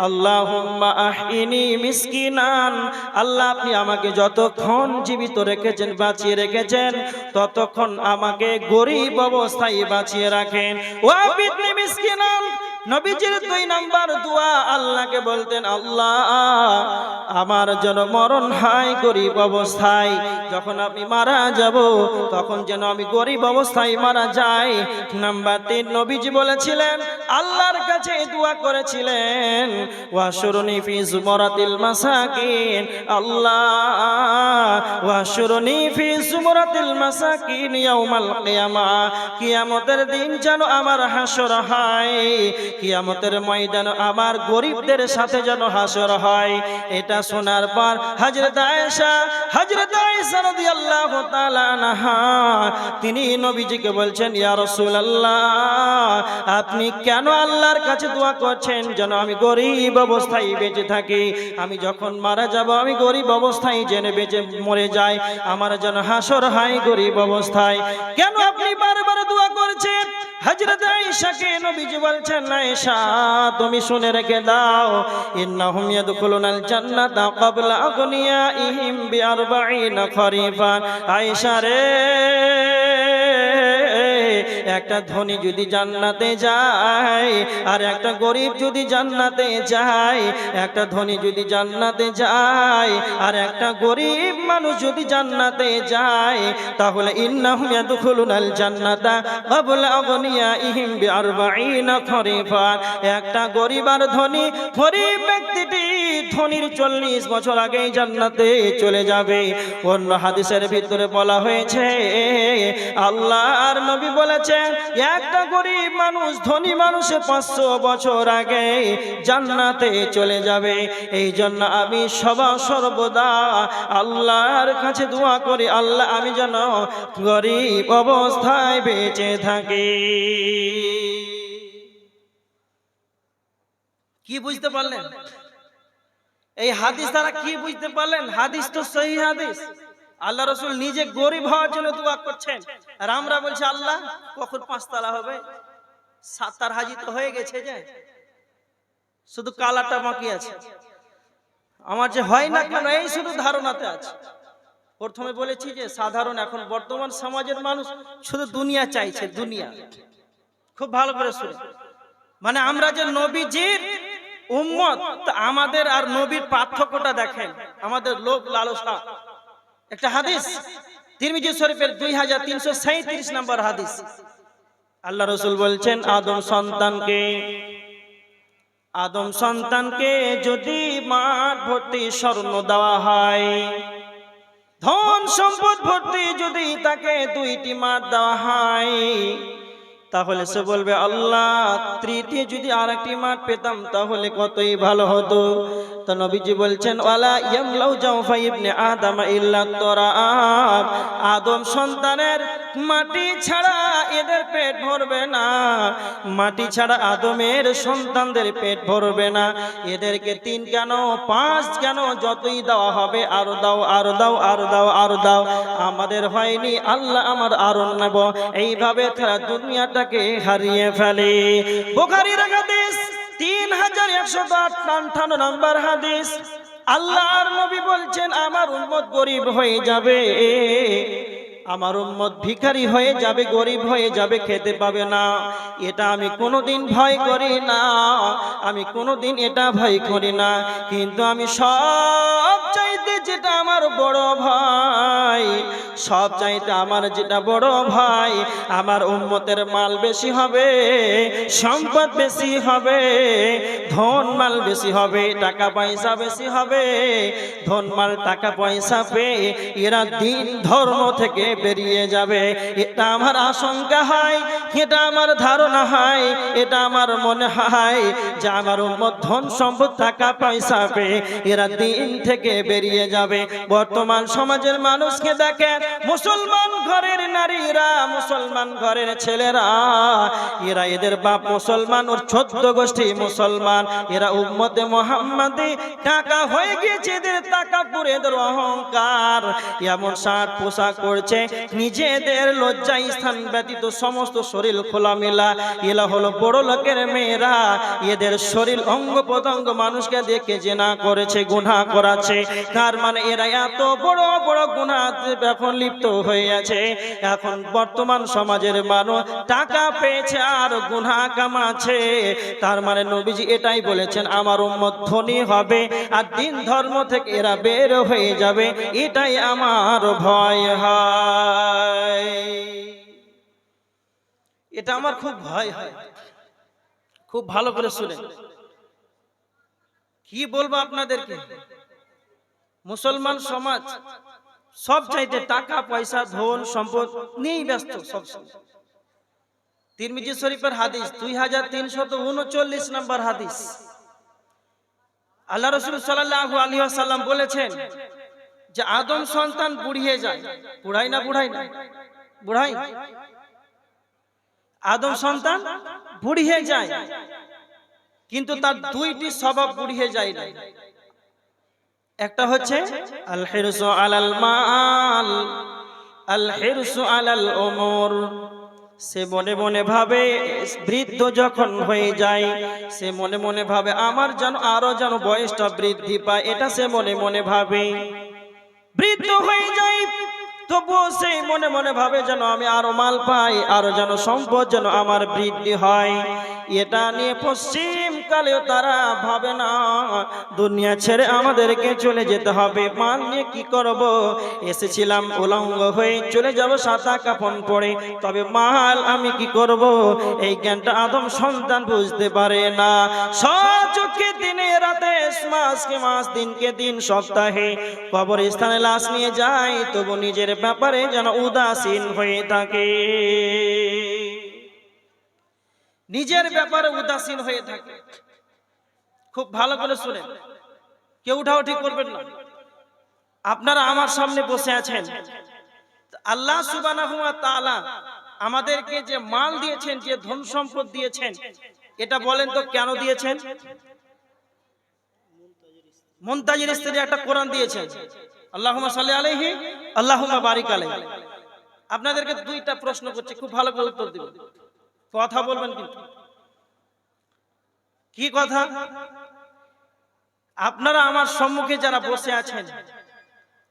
আল্লাহুম্মা আহিনি মিসকিনান, আল্লাহ আপনি আমাকে যতক্ষণ জীবিত রেখেছেন, বাঁচিয়ে রেখেছেন, ততক্ষণ আমাকে গরিব অবস্থায় বাঁচিয়ে রাখেন। ওয়া বিদনি মিসকিনান, নবীজির 2 নাম্বার দোয়া আল্লাহকে বলতেন, আল্লাহ আমার যেন মরণ হয় গরিব অবস্থায়, যখন আমি মারা যাব তখন যেন আমি গরিব অবস্থায় মারা যাই। নাম্বার 3 নবীজি বলেছিলেন, আল্লাহর কাছে দোয়া করেছিলেন, ওয়াশুরনি ফি জুমরাতিল মাসাকিন, আল্লাহ ওয়াশুরনি ফি জুমরাতিল মাসাকিন ইয়াউমাল কিয়ামা, কিয়ামতের দিন যেন আমার হাসর হয়, কিয়ামতের ময়দানে আমার গরিবদের সাথে যেন হাসর হয়। এটা শোনার পর হযরত আয়েশা রাদিয়াল্লাহু তাআলা আনহা তিনি নবীজিকে বলছেন, ইয়া রাসূলুল্লাহ আপনি কেন আল্লাহর কাছে দোয়া করছেন যেন আমি গরিব অবস্থায় বেঁচে থাকি, আমি যখন মারা যাব আমি গরিব অবস্থায় জেনে বেঁচে মরে যাই, আমার যেন হাসর হয় গরিব অবস্থায়, কেন আপনি বারবার দোয়া করছেন? হযরত আয়েশাকে নবীজি বলছেন, আয়েশা তুমি শুনে রেখে দাও, ইন্নাহুম ইয়াদখুলুনাল জান্নাতা ক্বাবলা আগনিয়াইহিম বিআরবাঈনা খরিফান। আয়েশা রে, একটা ধনী যদি জান্নাতে যায় আর একটা গরিব যদি জান্নাতে যায়, একটা ধনী যদি জান্নাতে যায় আর একটা গরিব মানুষ যদি জান্নাতে যায়, তাহলে ইন্নাহুম ইয়াদখুলুনাল জান্নাতা ক্বাবলা আগনিয়াইহিম বিআরবাঈনা খরিফান। একটা গরিব আর ধনী, গরিব ব্যক্তিটি ধনীর 40 বছর আগেই জান্নাতে চলে যাবে। অন্য হাদিসের ভিতরে বলা হয়েছে, আল্লাহর নবী বলেছেন, একটা গরিব মানুষ ধনী মানুষের 500 বছর আগে জান্নাতে চলে যাবে। এই জন্য আমি সর্বদা আল্লাহর কাছে দোয়া করি, আল্লাহ আমি যেন গরিব অবস্থায় বেঁচে থাকি। কি বুঝতে পারলেন? এই হাদিস দ্বারা কি বুঝতে পারলেন? হাদিস তো সহি হাদিস। আল্লাহ রাসূল নিজে গরিব হওয়ার জন্য দোয়া করছেন, আর আমরা বলছি আল্লাহ কখন 5 তলা হবে, 7 হাজি তো হয়ে গেছে, যে শুধু কালাটা বাকি আছে। আমার যে হয় না কেন এই শুধু ধারণাতে আছে। প্রথমে বলেছি যে সাধারণ এখন বর্তমান সমাজের মানুষ শুধু দুনিয়া চাইছে, দুনিয়া। খুব ভালো করে শুনে, মানে আমরা যে নবীজির উম্মত, আমাদের আর নবীর পার্থক্যটা দেখেন, আমাদের লোভ লালসা। একটা হাদিস তিরমিজি শরীফের 2337 নম্বর হাদিস, আল্লাহ রাসূল বলছেন, আদম সন্তানকে যদি মাঠ ভর্তি স্বর্ণ দেওয়া হয়, ধন সম্পদ ভর্তি যদি তাকে 2টি মাঠ দেওয়া হয়, তাহলে সে বলবে, আল্লাহ তৃতীয় যদি আরেকটি মাঠ পেতাম তাহলে কতই ভালো হতো। তো নবীজি বলছেন, ওয়ালা ইয়ামলাউ জাওফা ইবনে আদম ইল্লা তুরাব, আদম সন্তানের মাটি ছাড়া এদের পেট ভরবে না, মাটি ছাড়া আদমের সন্তানদের পেট ভরবে না। এদেরকে 3 কেন 5 কেন যতই দেওয়া হবে আরো দাও, আরো দাও, আরো দাও, আরো দাও, আমাদের হয়নি, আল্লাহ আমার আরো নেব। এইভাবে তারা দুনিয়াটাকে হারিয়ে ফেলে। বুখারীর হাদিস 3158 নম্বর হাদিস, আল্লাহর নবী বলছেন, আমার উম্মত গরিব হয়ে যাবে, আমার উম্মত ভিখারি হয়ে যাবে, গরিব হয়ে যাবে, খেতে পাবে না। এটা আমি কোনোদিন ভয় করি না, আমি কোনোদিন এটা ভয় করি না। কিন্তু আমি সব চাইতে যেটা আমার বড় ভাই, সব চাইতে আমার যেটা বড় ভাই, আমার উম্মতের মাল বেশি হবে, সম্পদ বেশি হবে, ধন মাল বেশি হবে, টাকা পয়সা বেশি হবে। ধন মাল টাকা পয়সা পেয়ে এরা দিন ধর্ম থেকে বেরিয়ে যাবে। এটা আমার আশঙ্কা হয়, এটা আমার ধারণা হয়, এটা আমার মনে হয় যে আমার উম্মত ধন সম্পদ টাকা পয়সা পেয়ে এরা দিন থেকে বেরিয়ে যাবে। বর্তমান সমাজের মানুষকে দেখে, মুসলমান ঘরের নারীরা, মুসলমান ঘরের ছেলেরা, এরা এদের বাপ মুসলমান, ওর 14 গোষ্ঠী মুসলমান, এরা উম্মতে মুহাম্মাদি, টাকা হয়ে গিয়েছে এদের, টাকা পুরে এদের অহংকার, এমন শার্ট পোশাক পরছে, নিজেদের লজ্জা স্থান ব্যতীত সমস্ত শরীর খোলামেলা। এরা হলো বড় লোকের মেয়েরা, এদের শরীর অঙ্গ প্রত্যঙ্গ মানুষকে দেখে জেনা করেছে, গুনাহ করাছে। তার মানে এরা এত বড় বড় গুনাহতে এখন লিপ্ত হয়ে আছে। এখন বর্তমান সমাজের মানুষ টাকা পেয়েছে আর গুনাহ কামাচ্ছে। তার মানে নবীজি এটাই বলেছেন, আমার উম্মত ধনী হবে আর দিন ধর্ম থেকে এরা বের হয়ে যাবে, এটাই আমার ভয় হয়। এটা আমার খুব ভয় হয়। খুব ভালো করে শুনেন, কি বলবো আপনাদেরকে। মুসলমান সমাজ সব চাইতে টাকা পয়সা ধন সম্পদ নিয়েই ব্যস্ত সবসময়। তিরমিজি শরীফের হাদিস 2339 নম্বর হাদিস, আল্লাহ রাসূল সাল্লাল্লাহু আলাইহি ওয়াসাল্লাম বলেছেন যে আদম সন্তান বুড়িয়ে যায়। বুড়াই না বুড়াই না বুড়াই, আদম সন্তান বুড়িয়ে যায়, কিন্তু তার দুইটি স্বভাব বুড়িয়ে যায় না। একটা হচ্ছে আল হিরসু আলাল মাল, আল হিরসু আলাল উমর। সে মনে মনে ভাবে, বৃদ্ধ যখন হয়ে যায় সে মনে মনে ভাবে আমার যেন আরো যেন বয়সটা বৃদ্ধি পায়, এটা সে মনে মনে ভাবে। বৃদ্ধ হয়ে যায় তবুও সে মনে মনে ভাবে যেন আমি আরো মাল পাই, আরো যেন সম্পদ যেন আমার বৃদ্ধি হয়। এটা নিয়ে পশ্চিম কালেও তারা ভাবে না দুনিয়া ছেড়ে আমাদেরকে চলে যেতে হবে, মাল নিয়ে কি করব, এসেছিলাম উলঙ্গ হয়ে চলে যাব সাদা কাফন পরে, তবে মাল আমি কি করব, এই জ্ঞানটা আদম সন্তান বুঝতে পারে না। সচক্ষে দিনে রাতে, মাসকে মাস, দিনকে দিন, সপ্তাহে কবরস্থানে লাশ নিয়ে যায়, তবু নিজের ব্যাপারে যেন উদাসীন হয়ে থাকে, নিজের ব্যাপারে উদাসীন হয়ে থাকে। খুব ভালো করে শুনেন, কেউ উঠাউঠি করবেন না। আপনারা আমার সামনে বসে আছেন, আল্লাহ সুবহানাহু ওয়া তাআলা আমাদেরকে যে মাল দিয়েছেন, যে ধন সম্পদ দিয়েছেন, এটা বলেন তো কেন দিয়েছেন? মুনতাজির স্ত্রী একটা কোরআন দিয়েছেন, আল্লাহুম্মা সাল্লি আলাইহি আল্লাহুম্মা বারিক আলাইহি। আপনাদেরকে দুইটা প্রশ্ন করছি, খুব ভালো করে উত্তর দিবেন, কথা বলবেন কিন্তু। কি কথা? আপনারা আমার সম্মুখে যারা বসে আছেন,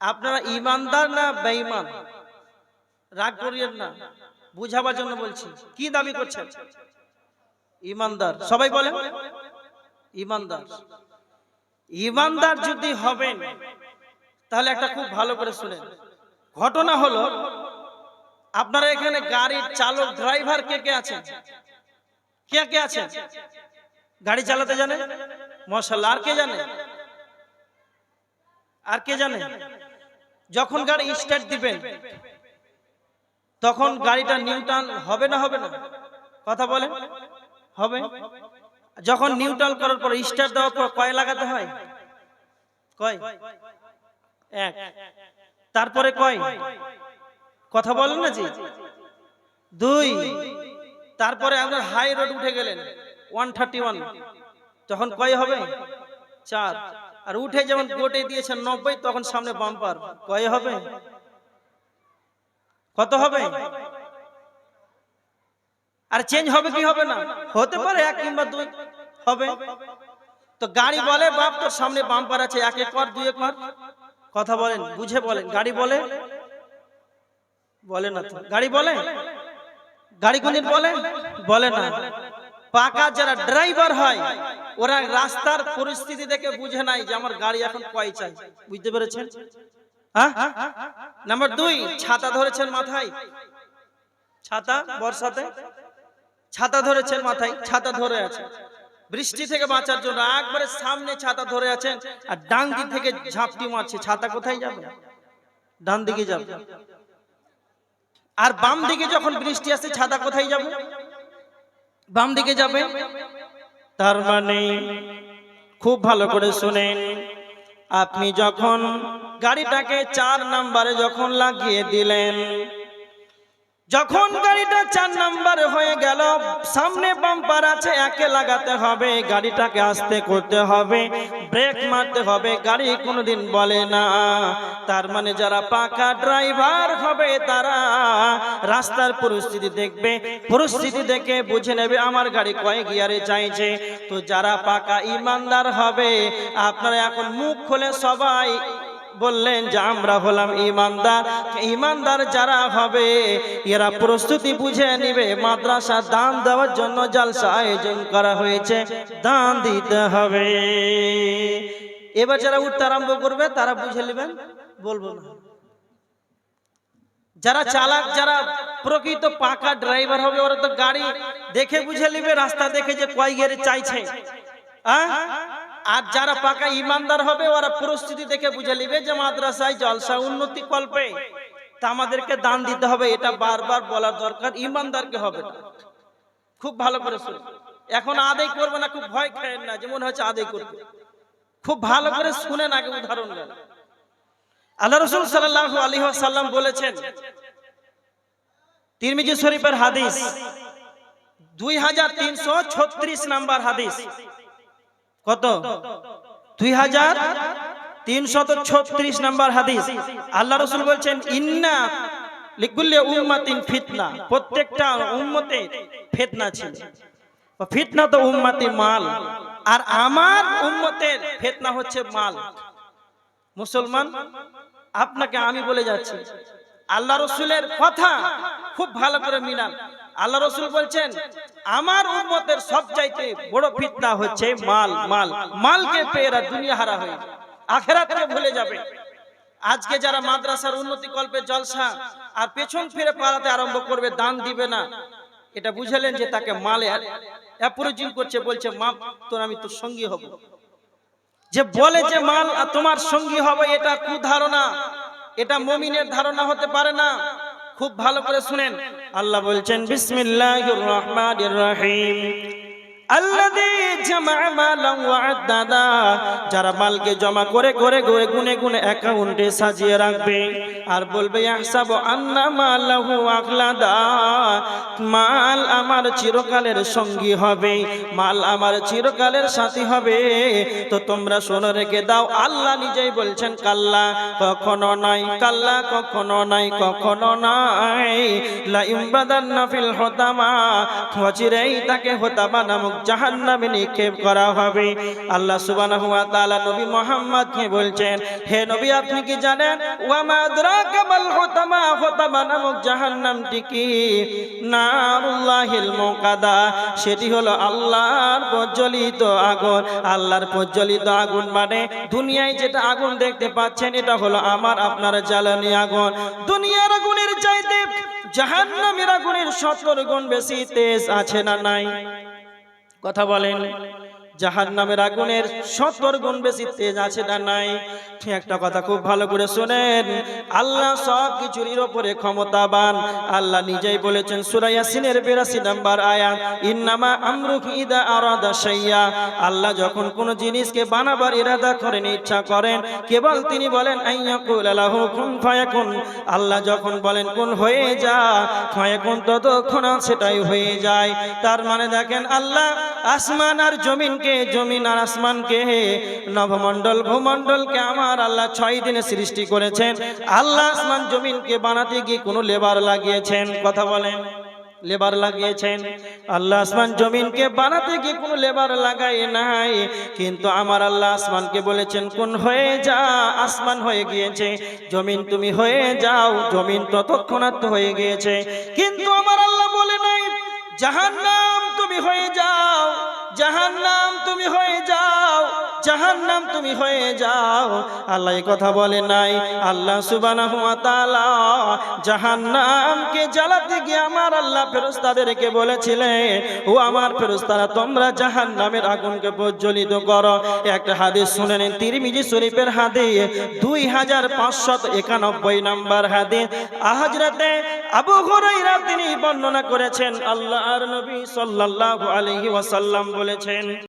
আপনারা ঈমানদার না বেঈমান? রাগ করিয়েন না, বুঝাবার জন্য বলছি। কি দাবি করছেন? ঈমানদার। সবাই বলেন ঈমানদার। ঈমানদার যদি হবেন তাহলে একটা খুব ভালো করে শুনেন। ঘটনা হলো, আপনারা এখানে গাড়ির চালক ড্রাইভার কে কে আছেন? কে কে আছেন? গাড়ি চালাতে জানেন? মাশাআল্লাহ। আর কে জানে? আর কে জানে? যখন গাড়ি স্টার্ট দিবেন তখন গাড়িটা নিউট্রাল হবে না হবে না? কথা বলেন। হবে। যখন নিউট্রাল করার পর স্টার্ট দেওয়ার পর কয় লাগাতে হয়? কয়? এক। তারপরে কয়? কথা বলেন না জি? দুই। তারপরে আপনার হাই রোড উঠে গেলেন 131, তখন কয় হবে? চার। আর উঠে যেমন গোটে দিয়েছেন 90, তখন সামনে বাম্পার, কয় হবে? কত হবে? আর চেঞ্জ হবে কি হবে না? হতে পারে 1 কিংবা 2 হবে। তো গাড়ি বলে বাপ তোর সামনে বাম্পার আছে, 1 কর 2 কর। কথা বলেন, বুঝে বলেন। গাড়ি বলে? বলে না তো। গাড়ি বলে? গাড়ি কোনদিন বলে? বলে না। পাকা যারা ড্রাইভার হয় ওরা রাস্তার পরিস্থিতি দেখে বুঝে নাই যে আমার গাড়ি এখন কয় চাই। বুঝতে পেরেছেন? হ্যাঁ। নাম্বার 2, ছাতা ধরেছেন মাথায়, ছাতা বর্ষাতে ছাতা ধরেছেন মাথায়, ছাতা ধরে আছে বৃষ্টি থেকে বাঁচার জন্য, একবারে সামনে ছাতা ধরে আছেন আর ডান দিক থেকে ঝাঁপটি মারছে, ছাতা কোথায় যাবে? ডান দিকে যাবে। আর বাম দিকে যখন বৃষ্টি আসে ছাতা কোথায় যাবে? বাম দিকে যাবে। তার মানে খুব ভালো করে শুনেন, আপনি যখন গাড়িটাকে 4 নম্বরে যখন লাগিয়ে দিলেন, যখন গাড়িটা 4 নম্বরে হয়ে গেল, সামনে বাম্পার আছে, 1 লাগাতে হবে, গাড়িটাকে আস্তে করতে হবে, ব্রেক মারতে হবে, গাড়ি কোনোদিন বলে না। তার মানে যারা পাকা ড্রাইভার হবে তারা রাস্তার পরিস্থিতি দেখবে, পরিস্থিতি দেখে বুঝে নেবে আমার গাড়ি কয় গিয়ারে চাইছে। তো যারা পাকা ইমানদার হবে, আপনারা এখন মুখ খুলে সবাই বললেন যে আমরা হলাম ইমানদার। ইমানদার যারা হবে এরা প্রস্তুতি বুঝে নিবে, মাদ্রাসা দান দেওয়ার জন্য জলসা আয়োজন করা হয়েছে, দান দিতে হবে। এবার যারা উঠতে আরম্ভ করবে তারা বুঝে নেবেন, বলবো না। যারা চালাক, যারা প্রকৃত পাকা ড্রাইভার হবে ওরা তো গাড়ি দেখে বুঝে নিবে, রাস্তা দেখে যে কয় গিয়ারে চাইছে। আর যারা পাকা ইমানদার হবে ওরা পরিস্থিতি দেখে বুঝে নিবে যে মাদ্রাসায় জলসা উন্নতি কল্পে তা আমাদেরকে দান দিতে হবে। এটা বারবার বলার দরকার, ইমানদারকে হবে। খুব ভালো করে শুনুন, এখন আদায় করবে না, খুব ভয় খায় না যে মনে হচ্ছে আদায় করবে। খুব ভালো করে শুনেন, আগে উদাহরণ দেন। আল্লাহ রাসূল সাল্লাল্লাহু আলাইহি ওয়াসাল্লাম বলেছেন, তিরমিজি শরীফের হাদিস 2336 নাম্বার হাদিস। কত? 2336 নাম্বার হাদিস। আল্লাহ রাসূল বলছেন, ইন্না লিকুল্লি উম্মাতিন ফিতনা, প্রত্যেকটা উম্মতে ফিতনা ছিল। ফিতনা তো উম্মতি মাল, আর আমার উম্মতের ফিতনা হচ্ছে মাল। মুসলমান, আপনাকে আমি বলে যাচ্ছি, আল্লাহ রাসূলের কথা খুব ভালো করে মিলান। আল্লাহ রাসূল বলছেন আমার উম্মতের সবচাইতে বড় ফিতনা হচ্ছে মাল। মালকে পেয়ে এরা দুনিয়া হারা হয়ে আখিরাতকে ভুলে যাবে। আজকে যারা মাদ্রাসার উন্নতি কল্পে জলসা আর পেছন ফিরে পালাতে আরম্ভ করবে, দান দিবে না, এটা বুঝলেন যে তাকে মালে অ্যাপ্রোচিং করছে, বলছে মা তোর আমি তোর সঙ্গী হব। যে বলে যে মাল আর তোমার সঙ্গী হবে, এটা কুধারণা, এটা মুমিনের ধারণা হতে পারে না। খুব ভালো করে শুনেন, আল্লাহ বলছেন বিসমিল্লাহির রহমানির রহিম, আল্লাযী জামা মালান ওয়া আদ্দাদা, যারা মালকে জমা করে করে গুনে গুনে অ্যাকাউন্টে সাজিয়ে রাখবে আর বলবে ইয়াহসাবু আন্না মালাহু আখলাদা, মাল আমার চিরকালের সঙ্গী হবে, মাল আমার চিরকালের সাথী হবে। তো তোমরা শোনো, রেখে দাও, আল্লাহ নিজেই বলছেন কাল্লা, কখনো নয়, কাল্লা কখনো নয়, কখনো নয়, লা ইমবাদান্না ফিল হুতামা, অচিরেই তাকে হুতামা নামক জাহান্নামে নিক্ষেপ করা হবে। আল্লাহ সুবহানাহু ওয়া তাআলা নবী মুহাম্মদকে বলছেন, হে নবী আপনি কি জানেন ওয়া মা আদরাকা মাল হুতামা, হুতামা নামক জাহান্নামটি কি? নারুল্লাহিল মুকাদা, সেটি হলো আল্লাহর প্রজ্বলিত আগুন। আল্লাহর প্রজ্বলিত আগুন মানে দুনিয়ায় যেটা আগুন দেখতে পাচ্ছেন এটা হলো আমার আপনার জ্বালানি আগুন। দুনিয়ার আগুনের চাইতে জাহান্নামের আগুনের 70 গুণ বেশি তেজ আছে না নাই? কথা বলেন, জাহান্নামের আগুনের 70 গুণ বেশি তেজ আছে না নাই? একটা কথা খুব ভালো করে শুনেন, আল্লাহ সব কিছুর উপরে ক্ষমতাবান। আল্লাহ নিজেই বলেছেন সূরা ইয়াসিনের 82 নম্বর আয়াত, ইন্নামা আমরুহু ইযা আরাদা শাইয়া, আল্লাহ যখন কোন জিনিসকে বানাবার ইরাদা করেন, ইচ্ছা করেন, কেবল তিনি বলেন আইয়াকুল লাহু কুন ফায়াকুন। আল্লাহ যখন বলেন কোন হয়ে যা, ফায়াকুন, ততক্ষণ সেটাই হয়ে যায়। তার মানে দেখেন, আল্লাহ আসমান আর জমিনকে, জমিন আর আসমানকে, নভমণ্ডল ভূমণ্ডলকে আমার আল্লাহ 6 দিনে সৃষ্টি করেছেন। আল্লাহ আসমান জমিনকে বানাতে গিয়ে কোনো লেবার লাগিয়েছেন? কথা বলেন, লেবার লাগিয়েছেন? আল্লাহ আসমান জমিনকে বানাতে গিয়ে কোনো লেবার লাগায় নাই, কিন্তু আমার আল্লাহ আসমানকে বলেছেন কোন হয়ে যা, আসমান হয়ে গিয়েছে। জমিন তুমি হয়ে যাও, জমিন তৎক্ষণাৎ হয়ে গিয়েছে। কিন্তু আমার আল্লাহ বলে নাই জাহান্নাম তুমি হয়ে যাও, জাহান্নাম তুমি হয়ে যাও, জাহান্নাম তুমি হয়ে যাও। আল্লাহ এই কথা বলে নাই। আল্লাহ সুবহানাহু ওয়া তাআলা জাহান্নামকে জ্বালাতে গিয়ে আমার আল্লাহ ফেরেশতাদেরকে বলেছিলেন, ও আমার ফেরেশতারা তোমরা জাহান্নামের আগুনকে প্রজ্বলিত করো। একটা হাদিস শুনে নিন, তিরমিজি শরীফের হাদিস 2591 নম্বর হাদিস। হযরতে আবু হুরায়রা তিনি বর্ণনা করেছেন, আল্লাহর নবী সাল্লাল্লাহু আলাইহি ওয়াসাল্লাম বলেছেন,